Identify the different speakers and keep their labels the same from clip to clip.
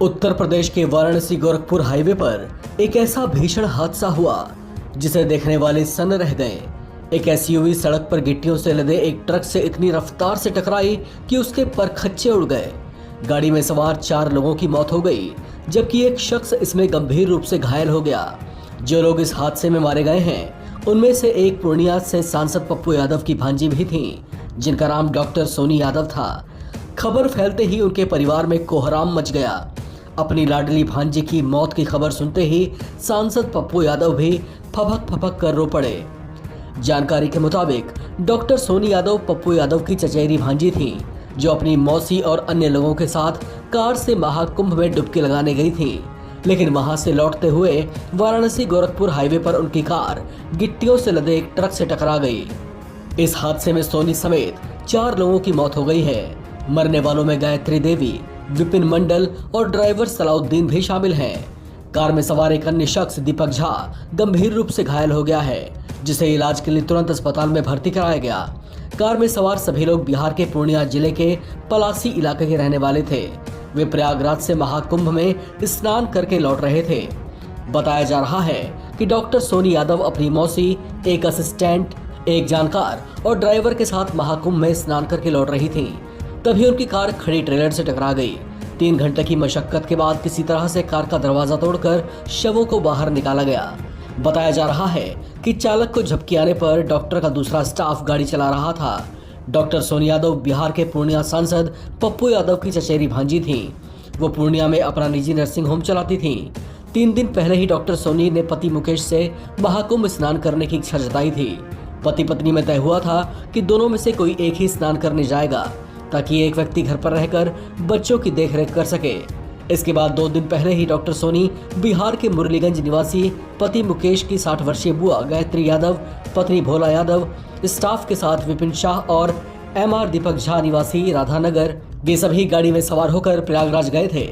Speaker 1: उत्तर प्रदेश के वाराणसी गोरखपुर हाईवे पर एक ऐसा भीषण हादसा हुआ जिसे देखने वाले सन्न रह गए। एक एसयूवी सड़क पर गिट्टियों से लदे एक ट्रक से इतनी रफ्तार से टकराई कि उसके परखच्चे उड़ गए। गाड़ी में सवार 4 लोगों की मौत हो गई, जबकि एक शख्स इसमें गंभीर रूप से घायल हो गया। जो लोग इस हादसे में मारे गए हैं उनमें से एक पूर्णिया से सांसद पप्पू यादव की भांजी भी थी, जिनका नाम डॉक्टर सोनी यादव था। खबर फैलते ही उनके परिवार में कोहराम मच गया। अपनी लाडली भांजी की मौत की खबर सुनते ही सांसद पप्पू यादव भी फपक फपक कर रो पड़े। जानकारी के मुताबिक डॉक्टर सोनी यादव पप्पू यादव की चचेरी भांजी थी, जो अपनी मौसी और अन्य लोगों के साथ कार से महाकुंभ में डुबकी लगाने गई थी। लेकिन वहां से लौटते हुए वाराणसी गोरखपुर हाईवे पर उनकी कार गिट्टियों से लदे एक ट्रक से टकरा गई। इस हादसे में सोनी समेत 4 लोगों की मौत हो गई है। मरने वालों में गायत्री देवी, विपिन मंडल और ड्राइवर सलाउद्दीन भी शामिल हैं। कार में सवार एक अन्य शख्स दीपक झा गंभीर रूप से घायल हो गया है, जिसे इलाज के लिए तुरंत अस्पताल में भर्ती कराया गया। कार में सवार सभी लोग बिहार के पूर्णिया जिले के पलासी इलाके के रहने वाले थे। वे प्रयागराज से महाकुंभ में स्नान करके लौट रहे थे। बताया जा रहा है कि डॉक्टर सोनी यादव अपनी मौसी, एक असिस्टेंट, एक जानकार और ड्राइवर के साथ महाकुंभ में स्नान करके लौट रही थी। तभी उनकी कार खड़ी ट्रेलर से टकरा गई। 3 घंटे की मशक्कत के बाद किसी तरह से कार का दरवाजा तोड़कर शवों को बाहर निकाला गया। बताया जा रहा है कि चालक को झपकी आने पर डॉक्टर का दूसरा स्टाफ गाड़ी चला रहा था। डॉक्टर सोनी यादव बिहार के पूर्णिया सांसद पप्पू यादव की चचेरी भांजी थी। वो पूर्णिया में अपना निजी नर्सिंग होम चलाती थी। 3 दिन पहले ही डॉक्टर सोनी ने पति मुकेश से महाकुंभ स्नान करने की इच्छा जताई थी। पति पत्नी में तय हुआ था कि दोनों में से कोई एक ही स्नान करने जाएगा, ताकि एक व्यक्ति घर पर रहकर बच्चों की देखरेख कर सके। इसके बाद 2 दिन पहले ही डॉक्टर सोनी बिहार के मुरलीगंज निवासी पति मुकेश की 60 वर्षीय बुआ गायत्री यादव, पत्नी भोला यादव, स्टाफ के साथ विपिन शाह और एमआर दीपक झा निवासी राधानगर, ये सभी गाड़ी में सवार होकर प्रयागराज गए थे।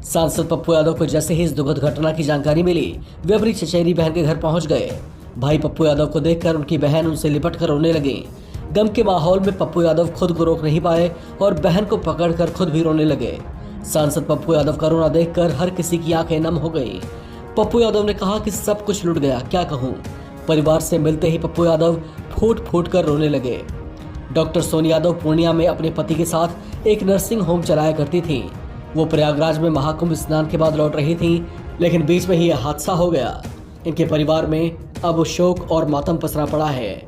Speaker 1: सांसद पप्पू यादव को जैसे ही इस दुखद घटना की जानकारी मिली, वे अपनी चचेरी बहन के घर पहुंच गए। भाई पप्पू यादव को देखकर उनकी बहन उनसे लिपट कर रोने लगी। गम के माहौल में पप्पू यादव खुद को रोक नहीं पाए और बहन को पकड़कर खुद भी रोने लगे। सांसद पप्पू यादव का रोना देखकर हर किसी की आंखें नम हो गई। पप्पू यादव ने कहा कि सब कुछ लुट गया, क्या कहूं। परिवार से मिलते ही पप्पू यादव फूट फूट कर रोने लगे। डॉक्टर सोनी यादव पूर्णिया में अपने पति के साथ एक नर्सिंग होम चलाया करती थी। वो प्रयागराज में महाकुंभ स्नान के बाद लौट रही थी, लेकिन बीच में ही यह हादसा हो गया। इनके परिवार में अब शोक और मातम पसरा पड़ा है।